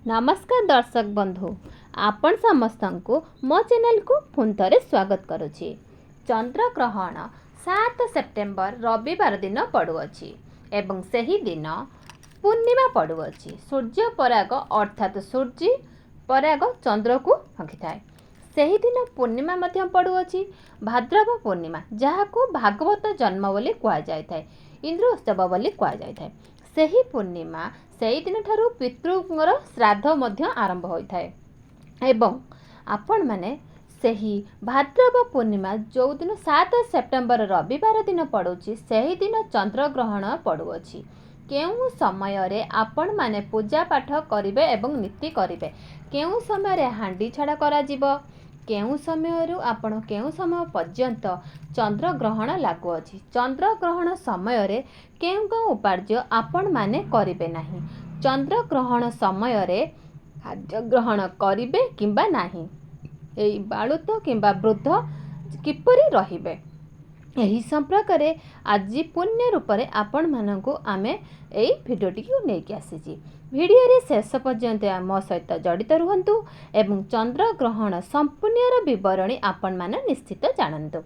नमस्कार दर्शक बंधु आपण समस्त को मो चैनल को पुन थे स्वागत करुच्ची। चंद्र ग्रहण 7 सेप्टेम्बर रविवार दिन पड़ुअछि एवं सही दिन पूर्णिमा पड़ुअछि। सूर्य पराग अर्थात सूर्य पराग चंद्र को हकी थाए। सही दिन पूर्णिमा मध्य पड़ुअछि भाद्रव पूर्णिमा जहाको भागवत जन्म बोली कह जाए, इंद्र उत्सव बोली कह जाए। सही पूर्णिमा सही दिन ठारू पितृंर श्राद्ध मध्य आरंभ होता है एवं आपण माने सही भाद्रव पूर्णिमा जो दिन 7 सेप्टेम्बर रविवार दिन पड़ुछि सही दिन चंद्र ग्रहण पड़ुअछि। केउ समय रे आपण माने पूजा पाठ करिवे एवं नीति करिवे, केउ समय रे हांडी छाड़ा करा जीवो, केउ समय रु आपण केउ समय पर्यंत चंद्र ग्रहण लागू अछि। चंद्र ग्रहण समय रे केउ केउ उपार्य आपण माने करिवे नाही। चंद्र ग्रहण समय रे खाद्य ग्रहण करिवे किंबा नाही, एई बालुत किंबा वृद्ध किपरि रहिबे एही संपर्क आज पुण्य रूप से आपण मानकु आमे एई भिडियोटी को लेके आसीची। भिडियो रे शेष पर्यंत मो सहित जड़ित रुहंतु एवं चंद्र ग्रहण संपूर्ण विवरणी आपण माने निश्चित जानंतु।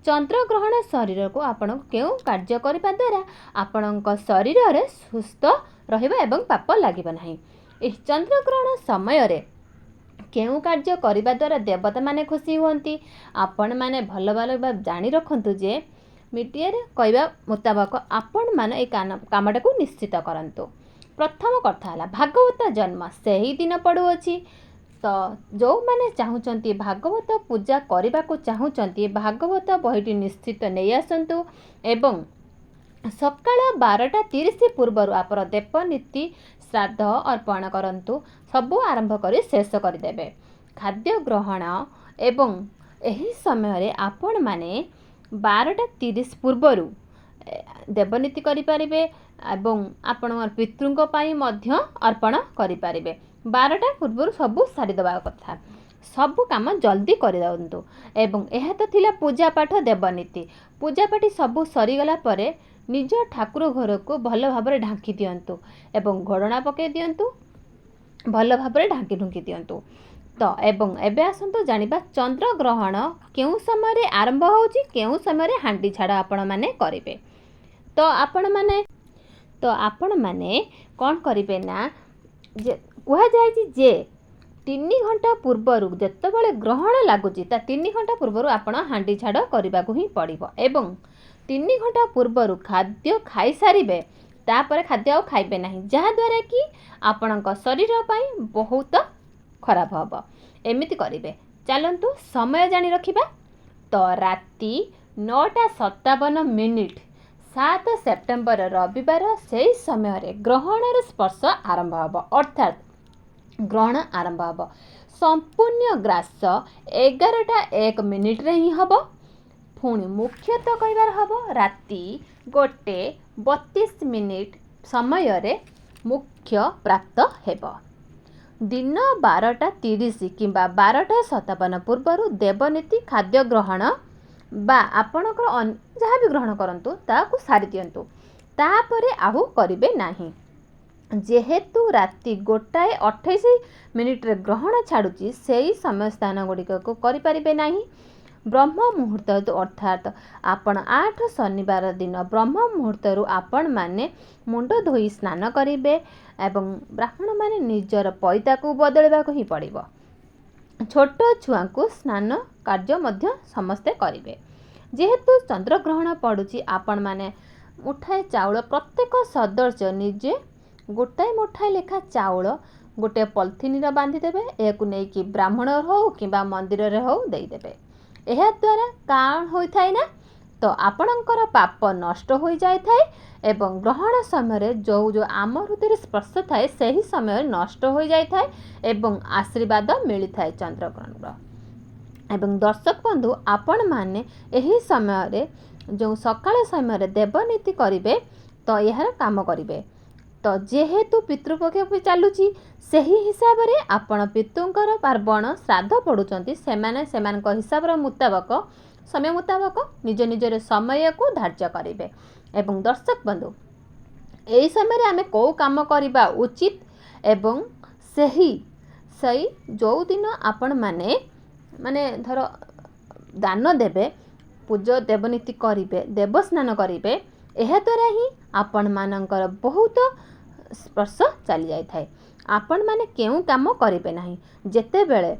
चंद्र ग्रहण शरीर को आपण केउ कार्य करिबा द्वारा आपणक शरीर रे सुस्थ रहिबा एवं पाप लागिबा नाही। एही चंद्र ग्रहण समय रे केउ कार्य करिबा द्वारा देवता माने खुशी हुअंती। आपण माने भल भल जानी रखंतु जे मीडिया रे कहबा मुताबक आपण माने ए कामटा को निश्चित करंतु। प्रथम कथा हला भागवत जन्म सही दिन पड़ुअछि। तो जो माने चाहुचंती भागवत पूजा करबा को चाहुचंती भागवत बहिटी निश्चित नै आसंतु एवं सकाळ 12:30 पूर्व आपर देव नीति श्राद्ध अर्पण करंतु। सबु आरंभ करी शेष कर देबे। खाद्य ग्रहण एवं एही समय रे आपण माने 12:30 पूर्व देवनीति करि परिबे एवं आपण पितृंग पाई मध्य अर्पण करि परिबे। 12टा पूर्व सबु सारी दबा कथा, सबु काम जल्दी कर दंतु एवं एहा तो थिला पूजा पाठ देवनीति। पूजा पाठी सबु सरी गला परे निज ठाकुर घर को भल भाबरे ढांकी दियंतु एवं घोड़ना पके दियंतु, भल भाबरे ढांकी ढुंकी दियंतु। तो एवं एबे आसंतु जानिबा चंद्र ग्रहण केउ समय रे आरंभ होउची, केउ समय रे हांडी छाड़ा आपण माने करिवे। तो आपण माने कोन करिवे ना जे कह जाय जे 3 घंटा पूर्व जेतेबेले ग्रहण लागुची ता 3 घंटा पूर्व आपण हांडी छाड़ करबा को ही पड़िबो एवं 3 घंटा पूर्व खाद्य खाई सारिबे, तापर खाद्य आ खाइबे नाही, जहा द्वारा कि आपणक शरीर पई बहुत खराब हबो। एमिति करिवे। चलंतु समय जानी रखिबा। तो राति 9:57 7 सेप्टेम्बर रविवार से समय रे ग्रहणर स्पर्श आरंभ हबो, अर्थात ग्रहण आरंभ हबो। संपूर्ण ग्रास 11:01 रे ही हबो। पुणी मुख्यतः कहबार हबो राति 1:32 समय रे मुख्य प्राप्त हेबो। दिन 12:30 किंबा 12:57 पूर्व देवनीति खाद्य ग्रहण बा आपणकर जहाँ भी ग्रहण करंतु ताकू सारी दियंतु, तापरे आहु करिवे नाही। जेहेतु राति 1:28 रे ग्रहण छाड़ुची सेही समय स्थान गुड़िक को करि परिबे नाही। ब्रह्म मुहूर्त अर्थात आपण 8 शनिवार दिन ब्रह्म मुहूर्त आपण माने मुंड धोई स्नान करिवे एवं ब्राह्मण माने निजर पैता को बदलवा को ही पड़िबो। छोट छुआ को स्नान कार्य मध्य समस्ते करिवे। जेहेतु चंद्र ग्रहण पड़ुची आपण माने मुठाए चाउल प्रत्येक सदस्य निजे गोटाए मुठाए लेखा चाउल गोटे पॉलिथिन रे बांधी देबे। एकु नै कि ब्राह्मण हो किंबा मंदिर रे हो देई देबे। एहा द्वारा काण होई थाए ना तो आपणकर पाप नष्ट हो जाय थाए एवं ग्रहण समय जो जो आम हृदय स्पर्श थाए सही समय नष्ट हो जाय थाए एवं आशीर्वाद मिली थाए चंद्र ग्रहण। एवं दर्शक बंधु आपण माने एही समय रे जो सकाळ समय रे देवनीति करिवे तो यार काम करिवे। तो जेहेतु पितृपक्ष भी चलुची सही हिसाब रे आपण पितृंकर पार्वण श्राद्ध पड़ुचंती सेमानक हिसाब मुताबक समय मुताबक निज निजर समय को धार्य करिवे। एवं दर्शक बंधु एही समय रे आमे को काम करिबा उचित एवं ସେଇ ଯେଉଁ ଦିନ ଆପଣମାନେ ମାନେ ଧର ଦାନ ଦେବେ, ପୂଜ ଦେବନୀତି କରିବେ, ଦେବସ୍ନାନ କରିବେ, ଏହାଦ୍ୱାରା ହିଁ ଆପଣମାନଙ୍କର ବହୁତ ସ୍ପର୍ଶ ଚାଲିଯାଇଥାଏ। ଆପଣମାନେ କେଉଁ କାମ କରିବେ ନାହିଁ। ଯେତେବେଳେ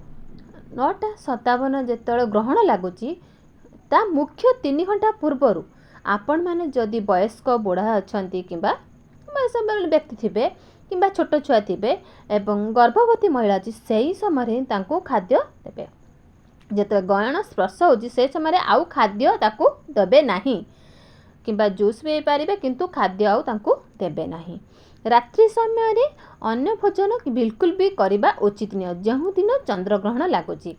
9:57 ଯେତେବେଳେ ଗ୍ରହଣ ଲାଗୁଛି, ତା ମୁଖ୍ୟ 3 ଘଣ୍ଟା ପୂର୍ବରୁ ଆପଣମାନେ ଯଦି ବୟସ୍କ ବୁଢ଼ା ଅଛନ୍ତି କିମ୍ବା ବୟସ ବ୍ୟକ୍ତି ଥିବେ କିମ୍ବା ଛୋଟ ଛୁଆ ଥିବେ ଏବଂ ଗର୍ଭବତୀ ମହିଳା ଅଛି, ସେହି ସମୟରେ ହିଁ ତାଙ୍କୁ ଖାଦ୍ୟ ଦେବେ। ଯେତେବେଳେ ଗୟଣ ସ୍ପର୍ଶ ହେଉଛି ସେ ସମୟରେ ଆଉ ଖାଦ୍ୟ ତାକୁ ଦେବେ ନାହିଁ, କିମ୍ବା ଜୁସ୍ ବି ହେଇପାରିବେ, କିନ୍ତୁ ଖାଦ୍ୟ ଆଉ ତାଙ୍କୁ ଦେବେ ନାହିଁ। ରାତ୍ରି ସମୟରେ ଅନ୍ନ ଭୋଜନ ବିଲକୁଲ ବି କରିବା ଉଚିତ ନୁହେଁ। ଯେଉଁଦିନ ଚନ୍ଦ୍ରଗ୍ରହଣ ଲାଗୁଛି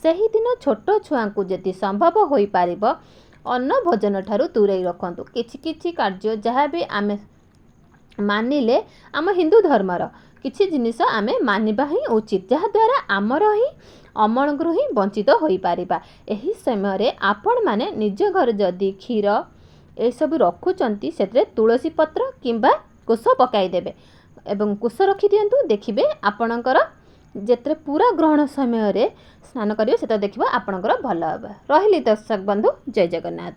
ସେହିଦିନ ଛୋଟ ଛୁଆଙ୍କୁ ଯଦି ସମ୍ଭବ ହୋଇପାରିବ ଅନ୍ନ ଭୋଜନ ଠାରୁ ଦୂରେଇ ରଖନ୍ତୁ। କିଛି କିଛି କାର୍ଯ୍ୟ ଯାହା ବି ଆମେ ମାନିଲେ ଆମ ହିନ୍ଦୁ ଧର୍ମର କିଛି ଜିନିଷ ଆମେ ମାନିବା ହିଁ ଉଚିତ, ଯାହାଦ୍ୱାରା ଆମର ହିଁ ଅମଳରୁ ହିଁ ବଞ୍ଚିତ ହୋଇପାରିବା। ଏହି ସମୟରେ ଆପଣମାନେ ନିଜ ଘରେ ଯଦି କ୍ଷୀର ଏସବୁ ରଖୁଛନ୍ତି, ସେଥିରେ ତୁଳସୀ ପତ୍ର କିମ୍ବା କୁଶ ପକାଇଦେବେ ଏବଂ କୁଶ ରଖିଦିଅନ୍ତୁ। ଦେଖିବେ ଆପଣଙ୍କର ଯେତେବେଳେ ପୁରା ଗ୍ରହଣ ସମୟରେ ସ୍ନାନ କରିବେ, ସେତେବେଳେ ଦେଖିବ ଆପଣଙ୍କର ଭଲ ହେବ। ରହିଲି ଦର୍ଶକ ବନ୍ଧୁ, ଜୟ ଜଗନ୍ନାଥ।